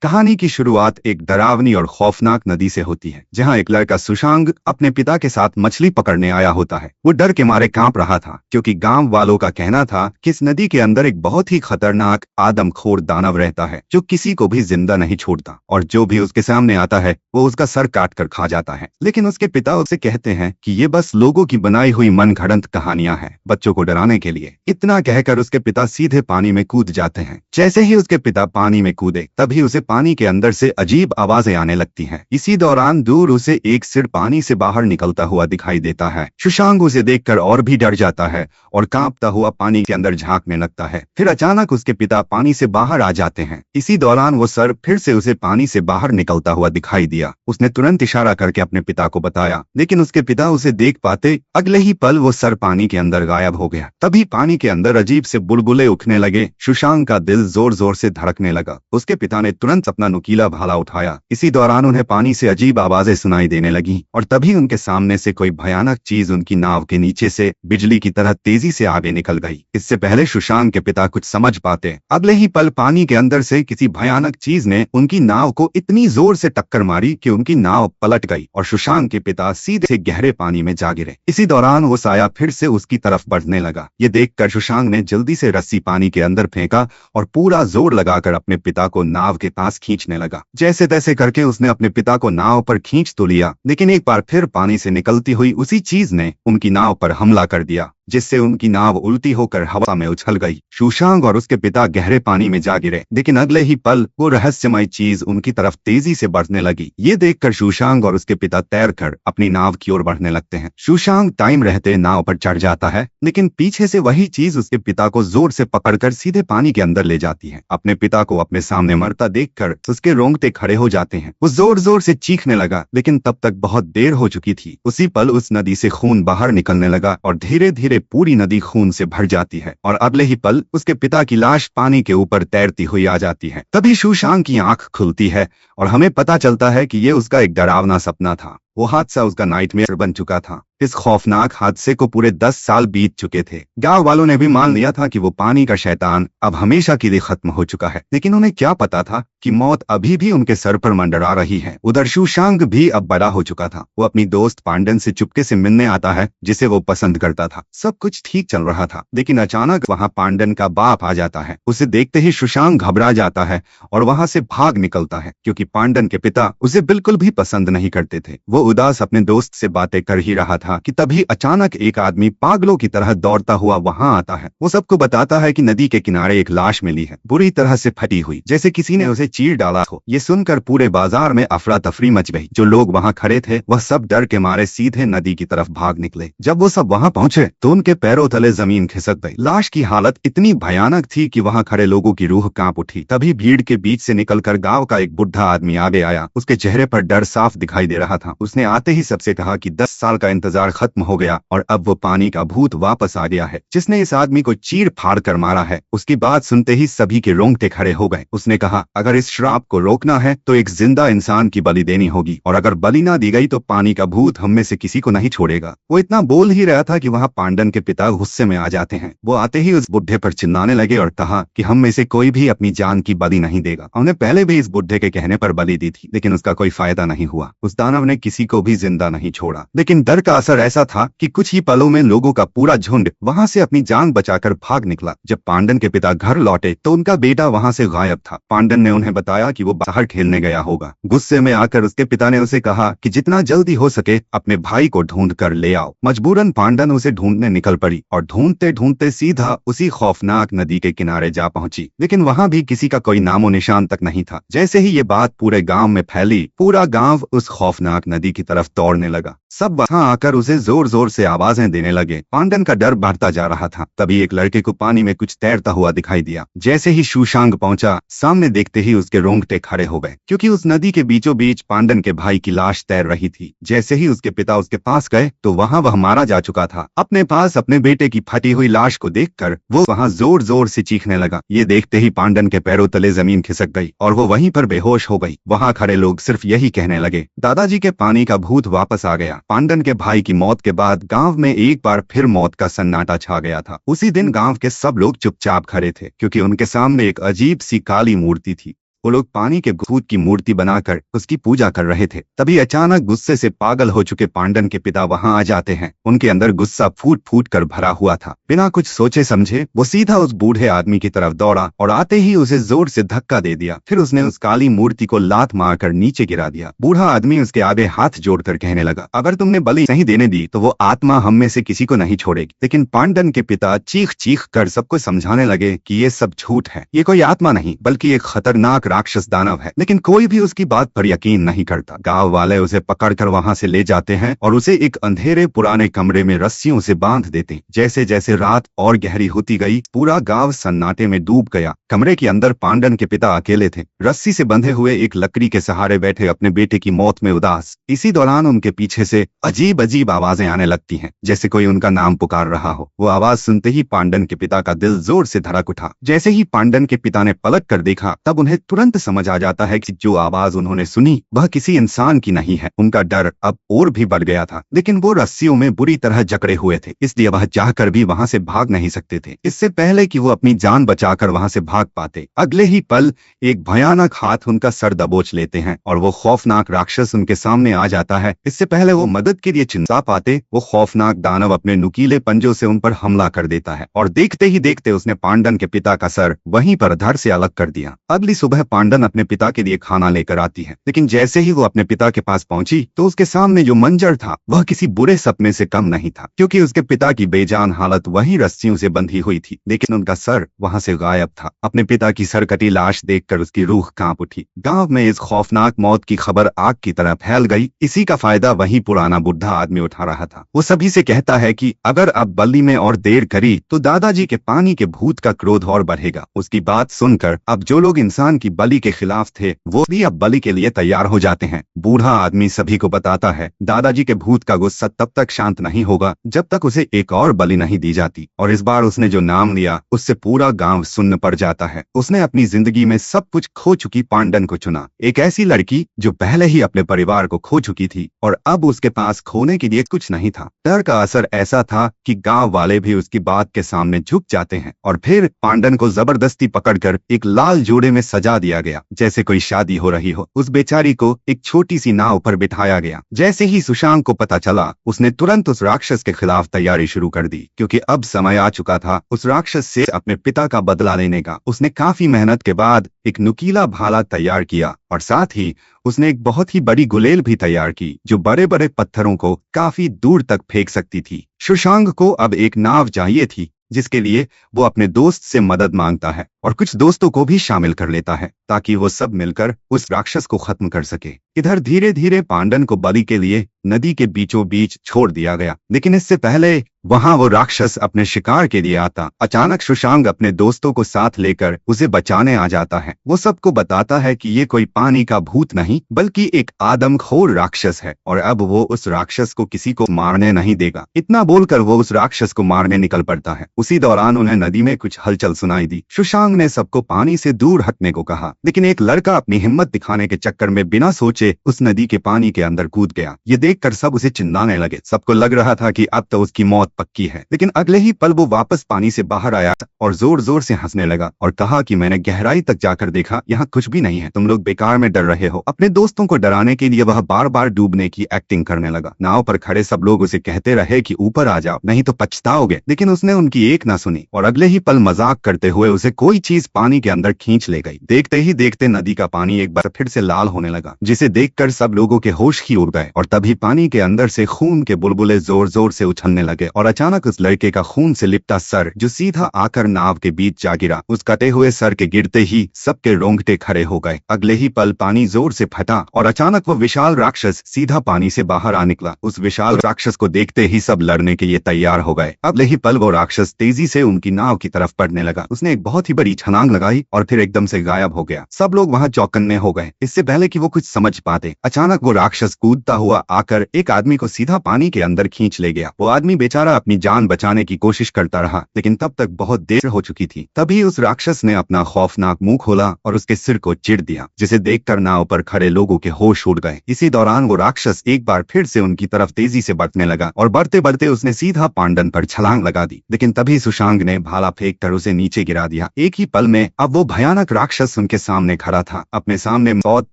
कहानी की शुरुआत एक डरावनी और खौफनाक नदी से होती है, जहां एक लड़का सुशांग अपने पिता के साथ मछली पकड़ने आया होता है। वो डर के मारे कांप रहा था, क्योंकि गांव वालों का कहना था कि इस नदी के अंदर एक बहुत ही खतरनाक आदमखोर दानव रहता है, जो किसी को भी जिंदा नहीं छोड़ता और जो भी उसके सामने आता है वो उसका सर काट कर खा जाता है। लेकिन उसके पिता उसे कहते हैं कि ये बस लोगों की बनाई हुई मनगढ़ंत कहानियां हैं, बच्चों को डराने के लिए। इतना कहकर उसके पिता सीधे पानी में कूद जाते हैं। जैसे ही उसके पिता पानी में कूदे, तभी उसे पानी के अंदर से अजीब आवाजें आने लगती हैं। इसी दौरान दूर उसे एक सिर पानी से बाहर निकलता हुआ दिखाई देता है। सुशांग उसे देखकर और भी डर जाता है और कांपता हुआ पानी के अंदर झांकने लगता है। फिर अचानक उसके पिता पानी से बाहर आ जाते हैं। इसी दौरान वो सर फिर से उसे पानी से बाहर निकलता हुआ दिखाई दिया। उसने तुरंत इशारा करके अपने पिता को बताया, लेकिन उसके पिता उसे देख पाते अगले ही पल वो सर पानी के अंदर गायब हो गया। तभी पानी के अंदर अजीब से बुलबुले उठने लगे। सुशांग का दिल जोर जोर से धड़कने लगा। उसके पिता ने तुरंत अपना नुकीला भाला उठाया। इसी दौरान उन्हें पानी से अजीब आवाजें सुनाई देने लगी और तभी उनके सामने से कोई भयानक चीज उनकी नाव के नीचे से बिजली की तरह तेजी से आगे निकल गई। इससे पहले सुशांग के पिता कुछ समझ पाते, अगले ही पल पानी के अंदर से किसी भयानक चीज ने उनकी नाव को इतनी जोर से टक्कर मारी कि उनकी नाव पलट गई और सुशांग के पिता सीधे से गहरे पानी में जा गिरे। इसी दौरान वो साया फिर से उसकी तरफ बढ़ने लगा। ये देखकर सुशांग ने जल्दी से रस्सी पानी के अंदर फेंका और पूरा जोर लगाकर अपने पिता को नाव के पास खींचने लगा। जैसे तैसे करके उसने अपने पिता को नाव पर खींच तो लिया, लेकिन एक बार फिर पानी से निकलती हुई उसी चीज ने उनकी नाव पर हमला कर दिया, जिससे उनकी नाव उल्टी होकर हवा में उछल गई। सुशांग और उसके पिता गहरे पानी में जा गिरे, लेकिन अगले ही पल वो रहस्यमय चीज उनकी तरफ तेजी से बढ़ने लगी। ये देखकर सुशांग और उसके पिता तैरकर अपनी नाव की ओर बढ़ने लगते हैं। सुशांग टाइम रहते नाव पर चढ़ जाता है, लेकिन पीछे से वही चीज उसके पिता को जोर से पकड़कर सीधे पानी के अंदर ले जाती है। अपने पिता को अपने सामने मरता देखकर उसके रोंगटे खड़े हो जाते हैं। वो जोर जोर से चीखने लगा, लेकिन तब तक बहुत देर हो चुकी थी। उसी पल उस नदी से खून बाहर निकलने लगा और धीरे धीरे पूरी नदी खून से भर जाती है और अगले ही पल उसके पिता की लाश पानी के ऊपर तैरती हुई आ जाती है। तभी सुशांग की आंख खुलती है और हमें पता चलता है कि ये उसका एक डरावना सपना था। वो हादसा उसका नाइटमेयर बन चुका था। इस खौफनाक हादसे को पूरे 10 साल बीत चुके थे। गांव वालों ने भी मान लिया था कि वो पानी का शैतान अब हमेशा के लिए खत्म हो चुका है, लेकिन उन्हें क्या पता था कि मौत अभी भी उनके सर पर मंडरा रही है। उधर सुशांग भी अब बड़ा हो चुका था। वो अपनी दोस्त पांडन से चुपके से मिलने आता है, जिसे वो पसंद करता था। सब कुछ ठीक चल रहा था, लेकिन अचानक वहां पांडन का बाप आ जाता है। उसे देखते ही सुशांग घबरा जाता है और वहां से भाग निकलता है, क्योंकि पांडन के पिता उसे बिल्कुल भी पसंद नहीं करते थे। वो उदास अपने दोस्त से बातें कर ही रहा था कि तभी अचानक एक आदमी पागलों की तरह दौड़ता हुआ वहां आता है। वो सबको बताता है कि नदी के किनारे एक लाश मिली है, बुरी तरह से फटी हुई, जैसे किसी ने उसे चीर डाला हो। ये सुनकर पूरे बाजार में अफरा तफरी मच गई। जो लोग वहां खड़े थे वह सब डर के मारे सीधे नदी की तरफ भाग निकले। जब वो सब वहां पहुंचे तो उनके पैरों तले जमीन खिसक गई। लाश की हालत इतनी भयानक थी कि वहां खड़े लोगों की रूह कांप उठी। तभी भीड़ के बीच से निकलकर गांव का एक बुढ़ा आदमी आगे आया। उसके चेहरे पर डर साफ दिखाई दे रहा था। उसने आते ही सबसे कहा कि 10 साल का इंतजार खत्म हो गया और अब वो पानी का भूत वापस आ गया है, जिसने इस आदमी को चीर फाड़ कर मारा है। उसकी बात सुनते ही सभी के रोंगटे खड़े हो गए। उसने कहा, अगर इस श्राप को रोकना है तो एक जिंदा इंसान की बलि देनी होगी, और अगर बलि ना दी गई तो पानी का भूत हम में से किसी को नहीं छोड़ेगा। वो इतना बोल ही रहा था कि वहां पांडन के पिता गुस्से में आ जाते हैं। वो आते ही उस बुढ़े पर चिल्लाने लगे और कहा कि हम में से कोई भी अपनी जान की बलि नहीं देगा। हमने पहले भी इस बुढ़े के कहने पर बलि दी थी, लेकिन उसका कोई फायदा नहीं हुआ। उस दानव ने किसी को भी जिंदा नहीं छोड़ा। लेकिन डर का असर ऐसा था कि कुछ ही पलों में लोगों का पूरा झुंड वहां से अपनी जान बचाकर भाग निकला। जब पांडन के पिता घर लौटे तो उनका बेटा वहां से गायब था। पांडन ने उन्हें बताया कि वो बाहर खेलने गया होगा। गुस्से में आकर उसके पिता ने उसे कहा कि जितना जल्दी हो सके अपने भाई को ढूंढ कर ले आओ। मजबूरन पांडन उसे ढूंढने निकल पड़ी और ढूंढते ढूंढते सीधा उसी खौफनाक नदी के किनारे जा पहुंची, लेकिन वहां भी किसी का कोई नामो निशान तक नहीं था। जैसे ही ये बात पूरे गांव में फैली, पूरा गांव उस खौफनाक नदी की तरफ दौड़ने लगा। सब वहां आकर उसे जोर जोर से आवाजें देने लगे। पांडन का डर बढ़ता जा रहा था। तभी एक लड़के को पानी में कुछ तैरता हुआ दिखाई दिया। जैसे ही सुशांग पहुंचा, सामने देखते ही उसके रोंगटे खड़े हो गए, क्योंकि उस नदी के बीचों बीच पांडन के भाई की लाश तैर रही थी। जैसे ही उसके पिता उसके पास गए तो वहां वह मारा जा चुका था। अपने पास अपने बेटे की फटी हुई लाश को देखकर वो वहां जोर जोर से चीखने लगा। ये देखते ही पांडन के पैरों तले जमीन खिसक गई और वो वहीं पर बेहोश हो गई। वहां खड़े लोग सिर्फ यही कहने लगे, दादाजी के पानी का भूत वापस आ गया। पांडन के भाई की मौत के बाद गांव में एक बार फिर मौत का सन्नाटा छा गया था। उसी दिन गांव के सब लोग चुपचाप खड़े थे, क्योंकि उनके सामने एक अजीब सी काली मूर्ति थी। वो लोग पानी के भूत की मूर्ति बनाकर उसकी पूजा कर रहे थे। तभी अचानक गुस्से से पागल हो चुके पांडन के पिता वहां आ जाते हैं। उनके अंदर गुस्सा फूट फूट कर भरा हुआ था। बिना कुछ सोचे समझे वो सीधा उस बूढ़े आदमी की तरफ दौड़ा और आते ही उसे जोर से धक्का दे दिया। फिर उसने उस काली मूर्ति को लात मारकर नीचे गिरा दिया। बूढ़ा आदमी उसके आगे हाथ जोड़कर कहने लगा, अगर तुमने बलि नहीं देने दी तो वो आत्मा हम में से किसी को नहीं छोड़ेगी। लेकिन पांडन के पिता चीख चीख कर सबको समझाने लगे कि ये सब झूठ है, ये कोई आत्मा नहीं बल्कि एक खतरनाक राक्षस दानव है। लेकिन कोई भी उसकी बात पर यकीन नहीं करता। गांव वाले उसे पकड़कर वहां से ले जाते हैं और उसे एक अंधेरे पुराने कमरे में रस्सियों से बांध देते हैं। जैसे जैसे रात और गहरी होती गई पूरा गांव सन्नाटे में डूब गया। कमरे के अंदर पांडन के पिता अकेले थे, रस्सी से बंधे हुए एक लकड़ी के सहारे बैठे अपने बेटे की मौत में उदास। इसी दौरान उनके पीछे से अजीब अजीब आवाजें आने लगती हैं, जैसे कोई उनका नाम पुकार रहा हो। वो आवाज सुनते ही पांडन के पिता का दिल जोर से धड़क उठा। जैसे ही पांडन के पिता ने पलट कर देखा तब उन्हें तुरंत समझ आ जाता है कि जो आवाज उन्होंने सुनी वह किसी इंसान की नहीं है। उनका डर अब और भी बढ़ गया था, लेकिन वो रस्सियों में बुरी तरह जकड़े हुए थे, इसलिए वह चाहकर भी वहां से भाग नहीं सकते थे। इससे पहले कि वो अपनी जान बचाकर वहां से भाग पाते, अगले ही पल एक भयानक हाथ उनका सर दबोच लेते हैं और वो खौफनाक राक्षस उनके सामने आ जाता है। इससे पहले वो मदद के लिए चिल्ला पाते, वो खौफनाक दानव अपने नुकीले पंजों से उन पर हमला कर देता है और देखते ही देखते उसने पांडन के पिता का सर वहीं पर धड़ से अलग कर दिया। अगली सुबह पांडन अपने पिता के लिए खाना लेकर आती है, लेकिन जैसे ही वो अपने पिता के पास पहुंची तो उसके सामने जो मंजर था वह किसी बुरे सपने से कम नहीं था, क्योंकि उसके पिता की बेजान हालत वहीं रस्सियों से बंधी हुई थी, लेकिन उनका सर वहां से गायब था। अपने पिता की सरकटी लाश देखकर उसकी रूह कांप उठी। गांव में इस खौफनाक मौत की खबर आग की तरह फैल गई। इसी का फायदा वही पुराना बुढ़ा आदमी उठा रहा था। वो सभी से कहता है कि अगर अब बलि में और देर करी तो दादाजी के पानी के भूत का क्रोध और बढ़ेगा। उसकी बात सुनकर अब जो लोग इंसान की बलि के खिलाफ थे वो भी अब बलि के लिए तैयार हो जाते हैं। बूढ़ा आदमी सभी को बताता है दादाजी के भूत का गुस्सा तब तक शांत नहीं होगा जब तक उसे एक और बलि नहीं दी जाती, और इस बार उसने जो नाम लिया उससे पूरा गांव सुन्न पड़ जाता है। उसने अपनी जिंदगी में सब कुछ खो चुकी पांडन को चुना, एक ऐसी लड़की जो पहले ही अपने परिवार को खो चुकी थी और अब उसके पास खोने के लिए कुछ नहीं था। डर का असर ऐसा था कि गांव वाले भी उसकी बात के सामने झुक जाते हैं और फिर पांडन को जबरदस्ती पकड़कर एक लाल जोड़े में सजा दिया गया, जैसे कोई शादी हो रही हो। उस बेचारी को एक छोटी सी नाव पर बिठाया गया। जैसे ही सुशांक को पता चला उसने तुरंत उस राक्षस के खिलाफ तैयारी शुरू कर दी, क्योंकि अब समय आ चुका था उस राक्षस से अपने पिता का बदला लेने का। उसने काफी मेहनत के बाद एक नुकीला भाला तैयार किया और साथ ही उसने एक बहुत ही बड़ी गुलेल भी तैयार की जो बड़े बड़े पत्थरों को काफी दूर तक फेंक सकती थी। सुशांक को अब एक नाव चाहिए थी, जिसके लिए वो अपने दोस्त से मदद मांगता है और कुछ दोस्तों को भी शामिल कर लेता है ताकि वो सब मिलकर उस राक्षस को खत्म कर सके। इधर धीरे धीरे पांडन को बलि के लिए नदी के बीचों बीच छोड़ दिया गया, लेकिन इससे पहले वहां वो राक्षस अपने शिकार के लिए आता। अचानक सुशांक अपने दोस्तों को साथ लेकर उसे बचाने आ जाता है। वो सबको बताता है कि ये कोई पानी का भूत नहीं बल्कि एक आदमखोर राक्षस है और अब वो उस राक्षस को किसी को मारने नहीं देगा। इतना बोलकर वो उस राक्षस को मारने निकल पड़ता है। उसी दौरान उन्हें नदी में कुछ हलचल सुनाई दी। सुशांक ने सबको पानी से दूर हटने को कहा, लेकिन एक लड़का अपनी हिम्मत दिखाने के चक्कर में बिना सोचे उस नदी के पानी के अंदर कूद गया। ये देखकर सब उसे चिल्लाने लगे। सबको लग रहा था कि अब तो उसकी मौत पक्की है, लेकिन अगले ही पल वो वापस पानी से बाहर आया और जोर जोर से हंसने लगा और कहा कि मैंने गहराई तक जाकर देखा, यहाँ कुछ भी नहीं है, तुम लोग बेकार में डर रहे हो। अपने दोस्तों को डराने के लिए वह बार बार डूबने की एक्टिंग करने लगा। नाव पर खड़े सब लोग उसे कहते रहे कि ऊपर आ जाओ नहीं तो पछताओगे, लेकिन उसने उनकी एक ना सुनी और अगले ही पल मजाक करते हुए उसे कोई चीज पानी के अंदर खींच ले गई। देखते ही देखते नदी का पानी एक बार फिर से लाल होने लगा, जिसे देखकर सब लोगों के होश ही उड़ गए और तभी पानी के अंदर से खून के बुलबुले जोर जोर से उछलने लगे और अचानक उस लड़के का खून से लिपटा सर जो सीधा आकर नाव के बीच जा गिरा। उस कटे हुए सर के गिरते ही सबके रोंगटे खड़े हो गए। अगले ही पल पानी जोर से फटा और अचानक वो विशाल राक्षस सीधा पानी से बाहर आ निकला। उस विशाल राक्षस को देखते ही सब लड़ने के लिए तैयार हो गए। अगले ही पल वो राक्षस तेजी से उनकी नाव की तरफ बढ़ने लगा। उसने एक बहुत ही बड़ी छलांग लगाई और फिर एकदम से गायब हो गया। सब लोग वहां चौकन्ने हो गए। इससे पहले कि वो कुछ समझ पाते अचानक वो राक्षस कूदता हुआ आकर एक आदमी को सीधा पानी के अंदर खींच ले गया। वो आदमी बेचारा अपनी जान बचाने की कोशिश करता रहा, लेकिन तब तक बहुत देर हो चुकी थी। तभी उस राक्षस ने अपना खौफनाक मुंह खोला और उसके सिर को चिर दिया, जिसे देखकर नाव पर खड़े लोगों के होश उड़ गए। इसी दौरान वो राक्षस एक बार फिर से उनकी तरफ तेजी से बढ़ने लगा और बढ़ते बढ़ते उसने सीधा पांडन पर छलांग लगा दी, लेकिन तभी सुशांक ने भाला फेंक कर उसे नीचे गिरा दिया। एक ही पल में अब वो भयानक राक्षस उनके सामने खड़ा था। अपने सामने मौत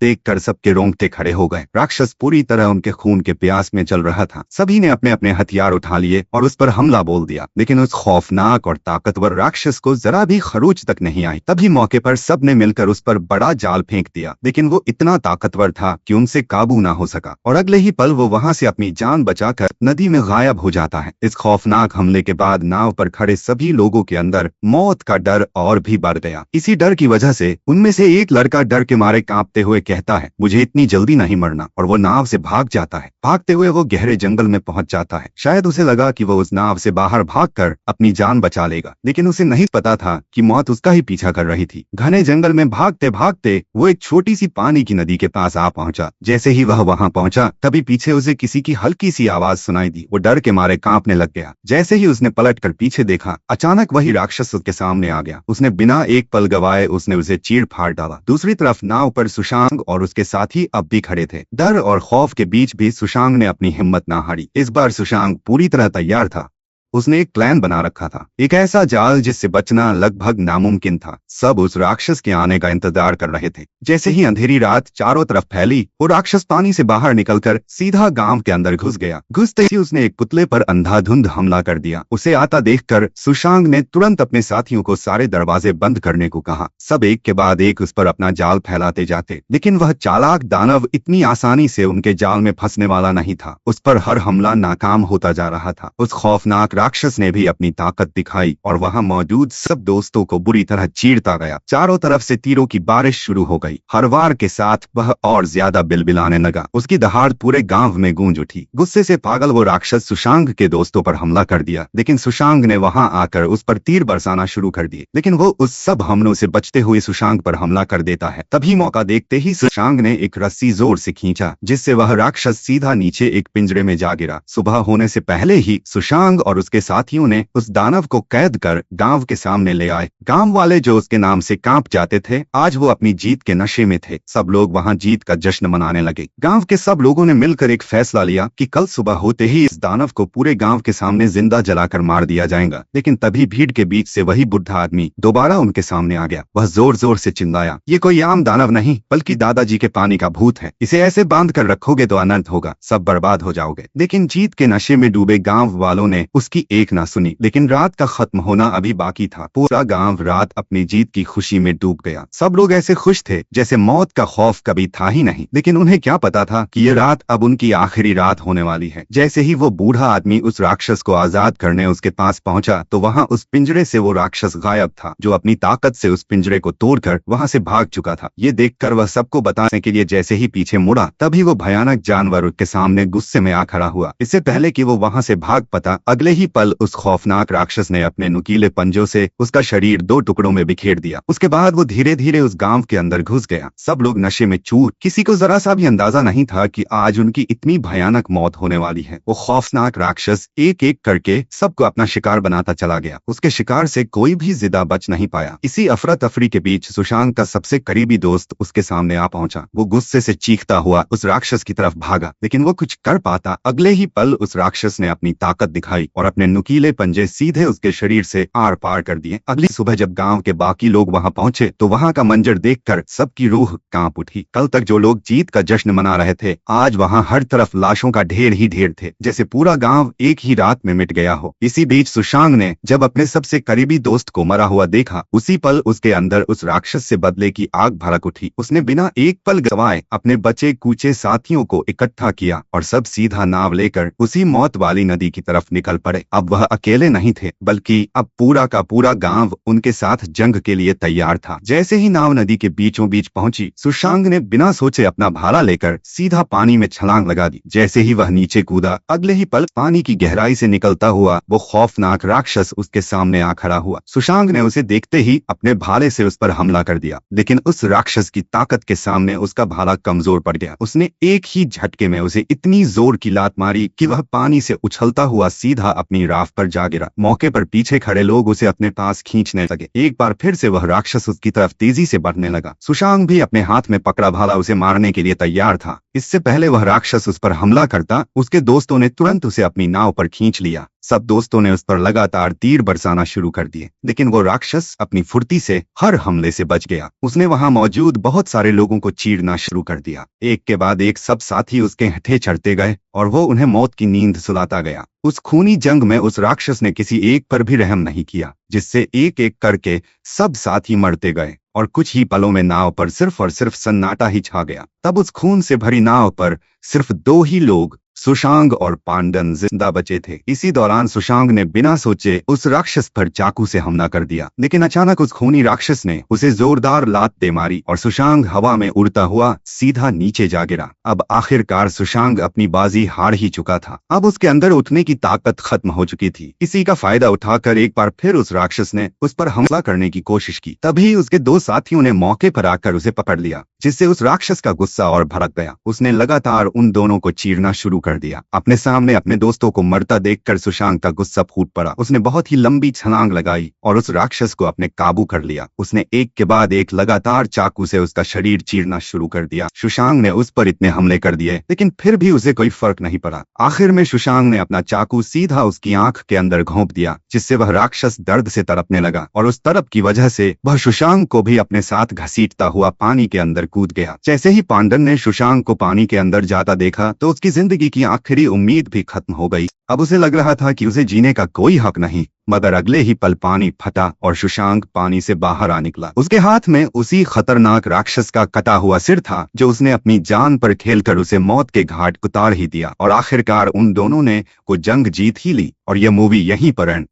देखकर सबके रोंगटे खड़े हो गए। राक्षस पूरी तरह उनके खून के प्यास में जल रहा था। सभी ने अपने अपने हथियार उठा लिए और उस पर हमला बोल दिया, लेकिन उस खौफनाक और ताकतवर राक्षस को जरा भी खरोच तक नहीं आई। तभी मौके पर सबने मिलकर उस पर बड़ा जाल फेंक दिया, लेकिन वो इतना ताकतवर था कि उनसे काबू ना हो सका और अगले ही पल वो वहां से अपनी जान बचाकर नदी में गायब हो जाता है। इस खौफनाक हमले के बाद नाव पर खड़े सभी लोगों के अंदर मौत का डर और भी बढ़ गया। इसी डर की वजह से उनमें से एक लड़का डर के मारे कांपते हुए कहता है, मुझे इतनी जल्दी नहीं मरना, और वो नाव से भाग जाता है। भागते हुए वो गहरे जंगल में पहुंच जाता है। शायद उसे लगा कि वो उस नाव से बाहर भागकर अपनी जान बचा लेगा, लेकिन उसे नहीं पता था कि मौत उसका ही पीछा कर रही थी। घने जंगल में भागते भागते वो एक छोटी सी पानी की नदी के पास आ पहुंचा। जैसे ही वह वहां पहुंचा तभी पीछे उसे किसी की हल्की सी आवाज सुनाई दी। वो डर के मारे कांपने लग गया। जैसे ही उसने पलटकर पीछे देखा, अचानक वही राक्षस उसके सामने आ गया। उसने बिना एक पल गवाए उसने उसे चीर फाड़ डाला। दूसरी तरफ नाव पर सुशांग और उसके साथी अब भी खड़े थे। डर और खौफ के बीच भी सुशांग ने अपनी हिम्मत ना हारी। इस बार सुशांग पूरी तरह तैयार था। उसने एक प्लान बना रखा था, एक ऐसा जाल जिससे बचना लगभग नामुमकिन था। सब उस राक्षस के आने का इंतजार कर रहे थे। जैसे ही अंधेरी रात चारों तरफ फैली, वो राक्षस पानी से बाहर निकलकर सीधा गांव के अंदर घुस गया। घुसते ही उसने एक पुतले पर अंधाधुंध हमला कर दिया। उसे आता देखकर सुशांग ने तुरंत अपने साथियों को सारे दरवाजे बंद करने को कहा। सब एक के बाद एक उस पर अपना जाल फैलाते जाते, लेकिन वह चालाक दानव इतनी आसानी से उनके जाल में फंसने वाला नहीं था। उस पर हर हमला नाकाम होता जा रहा था। उस खौफनाक राक्षस ने भी अपनी ताकत दिखाई और वहां मौजूद सब दोस्तों को बुरी तरह चीरता गया। चारों तरफ से तीरों की बारिश शुरू हो गई। हर वार के साथ वह और ज्यादा बिलबिलाने लगा। उसकी दहाड़ पूरे गांव में गूंज उठी। गुस्से से पागल वो राक्षस सुशांग के दोस्तों पर हमला कर दिया, लेकिन सुशांग ने वहां आकर उस पर तीर बरसाना शुरू कर दिए। लेकिन वो उस सब हमलों से बचते हुए सुशांग पर हमला कर देता है। तभी मौका देखते ही सुशांग ने एक रस्सी जोर से खींचा, जिससे वह राक्षस सीधा नीचे एक पिंजरे में जा गिरा। सुबह होने से पहले ही सुशांग और उसके साथियों ने उस दानव को कैद कर गांव के सामने ले आए। गांव वाले जो उसके नाम से कांप जाते थे, आज वो अपनी जीत के नशे में थे। सब लोग वहां जीत का जश्न मनाने लगे। गांव के सब लोगों ने मिलकर एक फैसला लिया कि कल सुबह होते ही इस दानव को पूरे गांव के सामने जिंदा जलाकर मार दिया जाएगा। लेकिन तभी भीड़ के बीच से वही बुढ़ा आदमी दोबारा उनके सामने आ गया। वह जोर जोर से चिल्लाया, ये कोई आम दानव नहीं बल्कि दादाजी के पानी का भूत है। इसे ऐसे बांध कर रखोगे तो अनर्थ होगा, सब बर्बाद हो जाओगे। लेकिन जीत के नशे में डूबे गांव वालों ने उसकी एक ना सुनी। लेकिन रात का खत्म होना अभी बाकी था। पूरा गांव रात अपनी जीत की खुशी में डूब गया। सब लोग ऐसे खुश थे जैसे मौत का खौफ कभी था ही नहीं। लेकिन उन्हें क्या पता था कि ये रात अब उनकी आखिरी रात होने वाली है। जैसे ही वो बूढ़ा आदमी उस राक्षस को आजाद करने उसके पास पहुंचा, तो वहां उस पिंजरे से वो राक्षस गायब था, जो अपनी ताकत से उस पिंजरे को तोड़कर वहां से भाग चुका था। ये देखकर वह सबको बताने के लिए जैसे ही पीछे मुड़ा, तभी वो भयानक जानवर उसके सामने गुस्से में आ खड़ा हुआ। इससे पहले कि वो वहां से भाग पाता, अगले ही पल उस खौफनाक राक्षस ने अपने नुकीले पंजों से उसका शरीर दो टुकड़ों में बिखेर दिया। उसके बाद वो धीरे धीरे उस गांव के अंदर घुस गया। सब लोग नशे में चूर। किसी को जरा सा भी अंदाजा नहीं था कि आज उनकी इतनी भयानक मौत होने वाली है। वो खौफनाक राक्षस एक एक करके सबको अपना शिकार बनाता चला गया। उसके शिकार से कोई भी जिंदा बच नहीं पाया। इसी अफरा तफरी के बीच सुशांत का सबसे करीबी दोस्त उसके सामने आ पहुंचा। वो गुस्से से चीखता हुआ उस राक्षस की तरफ भागा, लेकिन वो कुछ कर पाता। अगले ही पल उस राक्षस ने अपनी ताकत दिखाई और अपने नुकीले पंजे सीधे उसके शरीर से आर पार कर दिए। अगली सुबह जब गांव के बाकी लोग वहां पहुंचे, तो वहां का मंजर देखकर सबकी रूह कांप उठी। कल तक जो लोग जीत का जश्न मना रहे थे, आज वहां हर तरफ लाशों का ढेर ही ढेर थे, जैसे पूरा गांव एक ही रात में मिट गया हो। इसी बीच सुशांग ने जब अपने सबसे करीबी दोस्त को मरा हुआ देखा, उसी पल उसके अंदर उस राक्षस से बदले की आग भड़क उठी। उसने बिना एक पल गवाए अपने बचे कूचे साथियों को इकट्ठा किया और सब सीधा नाव लेकर उसी मौत वाली नदी की तरफ निकल पड़े। अब वह अकेले नहीं थे, बल्कि अब पूरा का पूरा गांव उनके साथ जंग के लिए तैयार था। जैसे ही नाव नदी के बीचों बीच पहुंची, सुशांग ने बिना सोचे अपना भाला लेकर सीधा पानी में छलांग लगा दी। जैसे ही वह नीचे कूदा, अगले ही पल पानी की गहराई से निकलता हुआ वो खौफनाक राक्षस उसके सामने आ खड़ा हुआ। सुशांग ने उसे देखते ही अपने भाले से उस पर हमला कर दिया, लेकिन उस राक्षस की ताकत के सामने उसका भाला कमजोर पड़ गया। उसने एक ही झटके में उसे इतनी जोर की लात मारी कि वह पानी से उछलता हुआ सीधा अपनी राफ्ट पर जा गिरा। मौके पर पीछे खड़े लोग उसे अपने पास खींचने लगे। एक बार फिर से वह राक्षस उसकी तरफ तेजी से बढ़ने लगा। सुशांग भी अपने हाथ में पकड़ा भाला उसे मारने के लिए तैयार था, इससे पहले वह राक्षस उस पर हमला करता, उसके दोस्तों ने तुरंत उसे अपनी नाव पर खींच लिया। सब दोस्तों ने उस पर लगातार तीर बरसाना शुरू कर दिए, लेकिन वो राक्षस अपनी फुर्ती से हर हमले से बच गया। उसने वहां मौजूद बहुत सारे लोगों को चीरना शुरू कर दिया। एक के बाद एक सब साथी उसके हथे चढ़ते गए और वो उन्हें मौत की नींद सुलाता गया। उस खूनी जंग में उस राक्षस ने किसी एक पर भी रहम नहीं किया, जिससे एक एक करके सब साथी मरते गए और कुछ ही पलों में नाव पर सिर्फ और सिर्फ सन्नाटा ही छा गया। तब उस खून से भरी नाव पर सिर्फ दो ही लोग, सुशांग और पांडन, जिंदा बचे थे। इसी दौरान सुशांग ने बिना सोचे उस राक्षस पर चाकू से हमला कर दिया, लेकिन अचानक उस खूनी राक्षस ने उसे जोरदार लात दे मारी और सुशांग हवा में उड़ता हुआ सीधा नीचे जा गिरा। अब आखिरकार सुशांग अपनी बाजी हार ही चुका था। अब उसके अंदर उठने की ताकत खत्म हो चुकी थी। इसी का फायदा उठाकर एक बार फिर उस राक्षस ने उस पर हमला करने की कोशिश की। तभी उसके दो साथियों ने मौके पर आकर उसे पकड़ लिया, जिससे उस राक्षस का गुस्सा और भड़क गया। उसने लगातार उन दोनों को चीरना शुरू कर दिया। अपने सामने अपने दोस्तों को मरता देखकर सुशांग का गुस्सा फूट पड़ा। उसने बहुत ही लंबी छलांग लगाई और उस राक्षस को अपने काबू कर लिया। उसने एक के बाद एक लगातार चाकू से उसका शरीर चीरना शुरू कर दिया। सुशांग ने उस पर इतने हमले कर दिए, लेकिन फिर भी उसे कोई फर्क नहीं पड़ा। आखिर में सुशांग ने अपना चाकू सीधा उसकी आंख के अंदर घोंप दिया, जिससे वह राक्षस दर्द से तड़पने लगा और उस तड़प की वजह से वह सुशांग को भी अपने साथ घसीटता हुआ पानी के अंदर कूद गया। जैसे ही पांडन ने सुशांग को पानी के अंदर जाता देखा तो उसकी जिंदगी की आखिरी उम्मीद भी खत्म हो गई। अब उसे लग रहा था कि उसे जीने का कोई हक नहीं, मगर अगले ही पल पानी फटा और सुशांग पानी से बाहर आ निकला। उसके हाथ में उसी खतरनाक राक्षस का कटा हुआ सिर था जो उसने अपनी जान पर खेलकर उसे मौत के घाट उतार ही दिया। और आखिरकार उन दोनों ने को जंग जीत ही ली और यह मूवी यहीं पर एंड